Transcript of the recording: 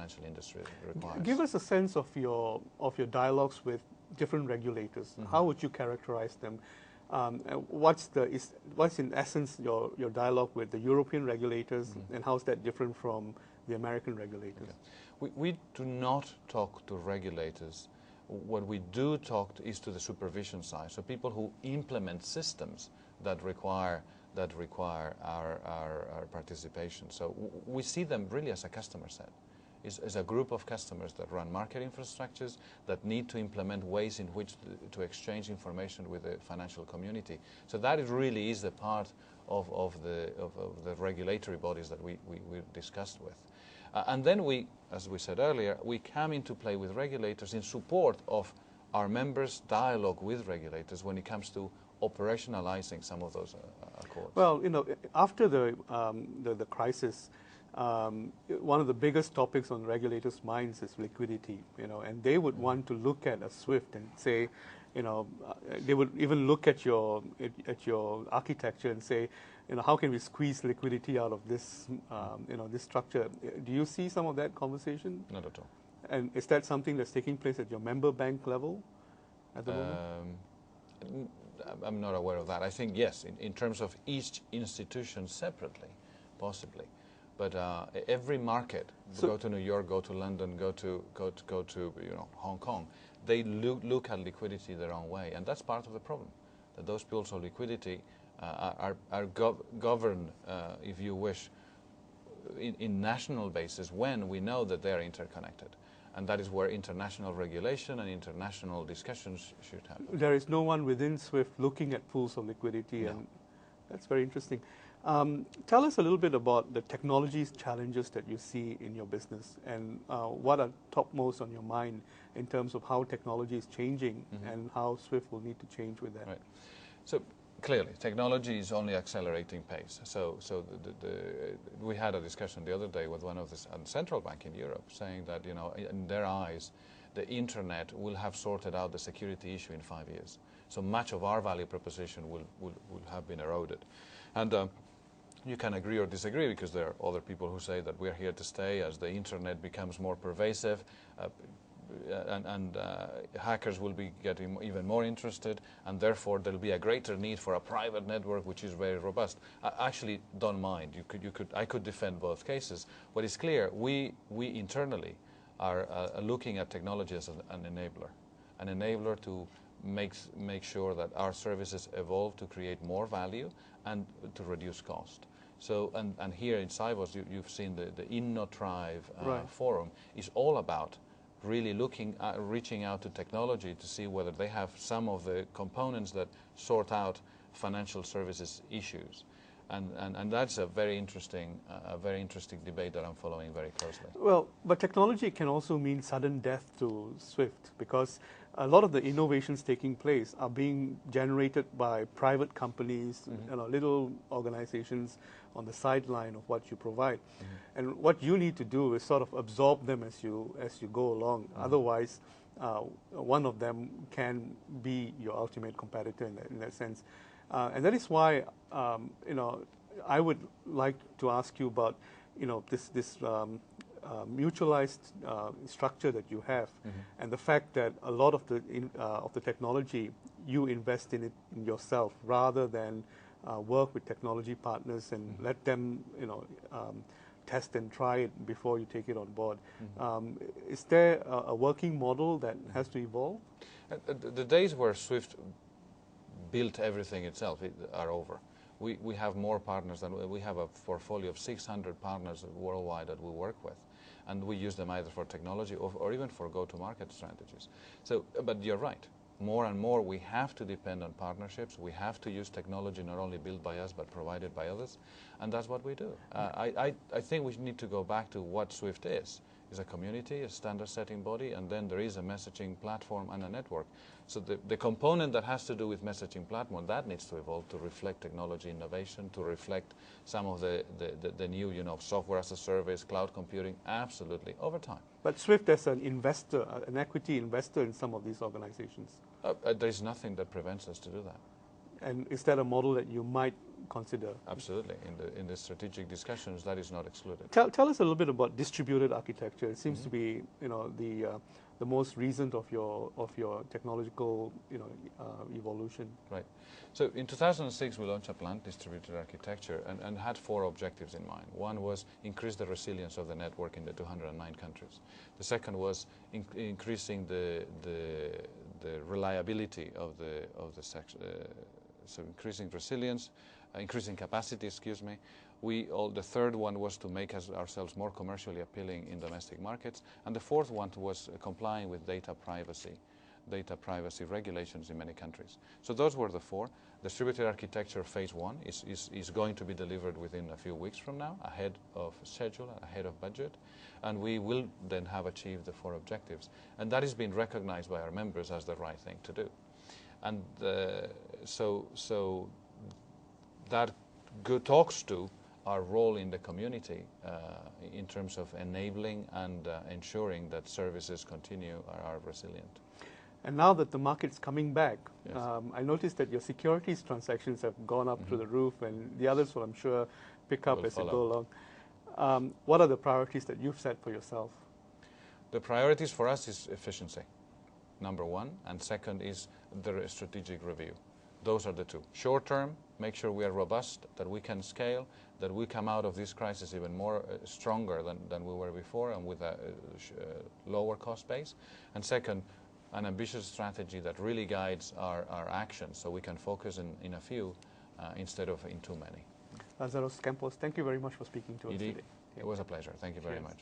financial industry requires. Give us a sense of your dialogues with different regulators. How would you characterize them? What's in essence your dialogue with the European regulators, and how's that different from the American regulators? Okay. We do not talk to regulators. What we do talk to is to the supervision side, so people who implement systems that require our participation. So we see them really as a customer set. Is a group of customers that run market infrastructures that need to implement ways in which to exchange information with the financial community. So that really is the part of the regulatory bodies that we discussed with. And then we, as we said earlier, we come into play with regulators in support of our members' dialogue with regulators when it comes to operationalizing some of those accords. Well, after the crisis, one of the biggest topics on regulators' minds is liquidity, and they would want to look at a SWIFT and say, they would even look at your architecture and say, how can we squeeze liquidity out of this, this structure? Do you see some of that conversation? Not at all. And is that something that's taking place at your member bank level at the moment? I'm not aware of that. I think yes, in terms of each institution separately, possibly. But every market, go to New York, go to London, go to Hong Kong, they look at liquidity their own way, and that's part of the problem. That those pools of liquidity are governed, if you wish, in national basis when we know that they are interconnected, and that is where international regulation and international discussions should happen. There is no one within SWIFT looking at pools of liquidity, and that's very interesting. Tell us a little bit about the technologies challenges that you see in your business, and what are topmost on your mind in terms of how technology is changing and how SWIFT will need to change with that. Right. So clearly, technology is only accelerating pace. So we had a discussion the other day with one of the central bank in Europe, saying that in their eyes, the internet will have sorted out the security issue in 5 years. So much of our value proposition will have been eroded, and you can agree or disagree, because there are other people who say that we're here to stay as the internet becomes more pervasive, and hackers will be getting even more interested, and therefore there'll be a greater need for a private network which is very robust. I actually don't mind. I could defend both cases. What is clear, we internally are looking at technology as an enabler to make sure that our services evolve to create more value and to reduce cost. So, and here in Sibos, you've seen the InnoTrive forum is all about really reaching out to technology to see whether they have some of the components that sort out financial services issues. And that's a very interesting debate that I'm following very closely. Well, but technology can also mean sudden death to SWIFT, because a lot of the innovations taking place are being generated by private companies, little organizations on the sideline of what you provide. And what you need to do is sort of absorb them as you go along. Otherwise, one of them can be your ultimate competitor in that sense. And that is why, I would like to ask you about, this mutualized structure that you have, and the fact that a lot of the technology you invest in it yourself rather than work with technology partners and let them, test and try it before you take it on board. Is there a working model that has to evolve? The days where SWIFT built everything itself are over. We have more partners than we have a portfolio of 600 partners worldwide that we work with, and we use them either for technology or even for go-to-market strategies. So, but you're right. More and more we have to depend on partnerships. We have to use technology not only built by us but provided by others, and that's what we do. I think we need to go back to what SWIFT is. It's a community, a standard-setting body, and then there is a messaging platform and a network. So the component that has to do with messaging platform, that needs to evolve to reflect technology innovation, to reflect some of the new, software as a service, cloud computing, absolutely, over time. But SWIFT as an investor, an equity investor in some of these organizations? There's nothing that prevents us to do that. And is that a model that you might consider. Absolutely. In the strategic discussions, that is not excluded. Tell us a little bit about distributed architecture. It seems to be, the most recent of your technological, evolution. Right. So in 2006, we launched a planned distributed architecture and had 4 objectives in mind. One was increase the resilience of the network in the 209 countries. The second was increasing the reliability of the section. So increasing resilience, increasing capacity, excuse me. The third one was to make ourselves more commercially appealing in domestic markets. And the fourth one was complying with data privacy regulations in many countries. So those were the 4. Distributed architecture phase 1 is going to be delivered within a few weeks from now, ahead of schedule, ahead of budget. And we will then have achieved the 4 objectives. And that is being recognized by our members as the right thing to do. And so that talks to our role in the community in terms of enabling and ensuring that services are resilient. And now that the market's coming back, yes. I noticed that your securities transactions have gone up to the roof, and the others will, I'm sure, pick up as you go along. What are the priorities that you've set for yourself? The priorities for us is efficiency, number 1, and second is the strategic review. Those are the 2. Short term, make sure we are robust, that we can scale, that we come out of this crisis even more stronger than we were before and with a lower cost base. And second, an ambitious strategy that really guides our actions so we can focus in a few instead of in too many. Lazaro Campos, thank you very much for speaking to us today. It was a pleasure. Thank you very much.